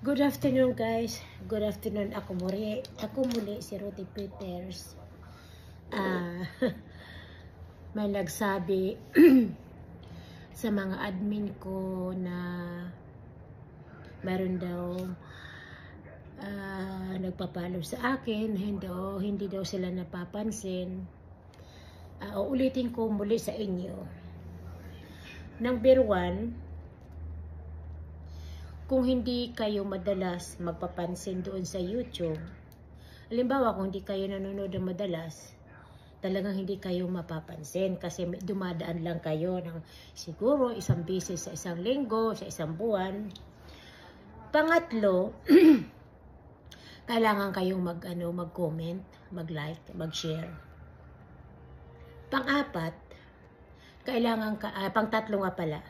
Good afternoon guys. Good afternoon. Ako muli si Ruthie Peters. May nagsabi sa mga admin ko na meron daw nagpapalo sa akin, hindi daw sila napapansin. Uulitin ko muli sa inyo. Number 1, kung hindi kayo madalas magpapansin doon sa YouTube, halimbawa kung hindi kayo nanonood ng madalas, talagang hindi kayo mapapansin kasi dumadaan lang kayo ng siguro isang beses sa isang linggo, sa isang buwan. Pangatlo, kailangan kayong mag-comment, mag-like, mag-share. Pang-apat, pang-tatlo nga pala.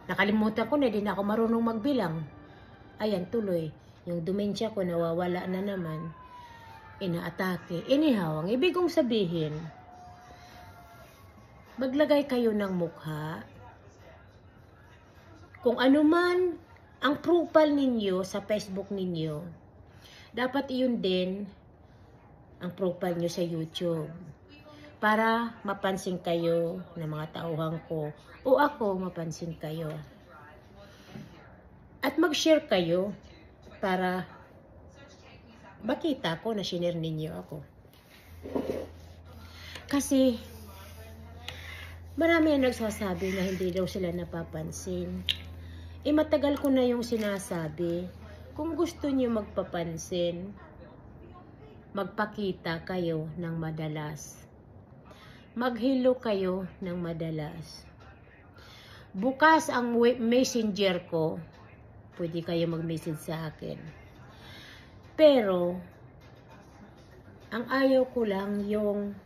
Nakalimutan ko na, din ako marunong magbilang. Ayan, tuloy. Yung dementia ko nawawala na naman. Inaatake. Anyhow, ang ibig kong sabihin, maglagay kayo ng mukha. Kung ano man ang profile ninyo sa Facebook ninyo, dapat iyon din ang profile nyo sa YouTube. Para mapansin kayo ng mga tauhan ko o ako mapansin kayo. At mag-share kayo para makita ko na shinare ninyo ako. Kasi marami ang nagsasabi na hindi daw sila napapansin. Matagal ko na yung sinasabi, kung gusto niyo magpapansin, magpakita kayo ng madalas. Mag-hello kayo ng madalas. Bukas ang messenger ko, pwede kayo mag-message sa akin. Pero, ang ayaw ko lang yung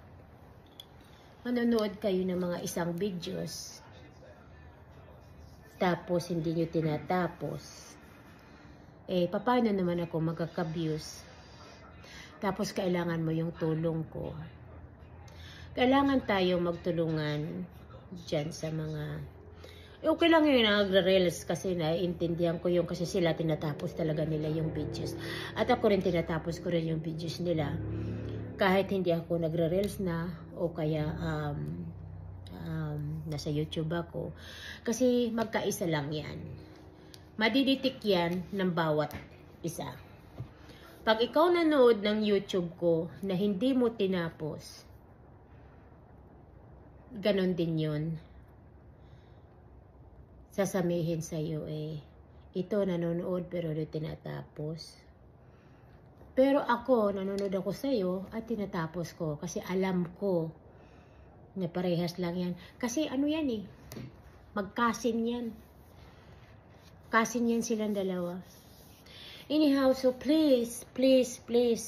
manonood kayo ng mga isang videos, tapos hindi nyo tinatapos. Paano naman ako magkaka-views? Tapos kailangan mo yung tulong ko. Kailangan tayo magtulungan dyan sa mga... Okay lang yung nagre-reels kasi naiintindihan ko yung kasi sila tinatapos talaga nila yung videos. At ako rin tinatapos ko rin yung videos nila. Kahit hindi ako nagre-reels na o kaya nasa YouTube ako. Kasi magkaisa lang yan. Madiditik yan ng bawat isa. Pag ikaw nanood ng YouTube ko na hindi mo tinapos, ganon din yun. Sasamihin sa'yo ito nanonood pero di tinatapos. Pero ako, nanonood ako sa'yo at tinatapos ko kasi alam ko na parehas lang yan. Kasi ano yan magkasin yan. Kasin yan silang dalawa. Anyhow, so please,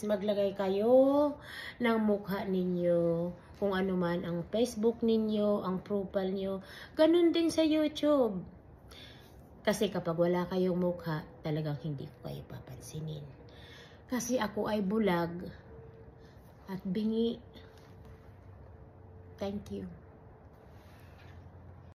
maglagay kayo ng mukha ninyo. Kung ano man ang Facebook ninyo, ang profile nyo. Ganun din sa YouTube. Kasi kapag wala kayong mukha, talagang hindi ko kayo papansinin. Kasi ako ay bulag at bingi. Thank you.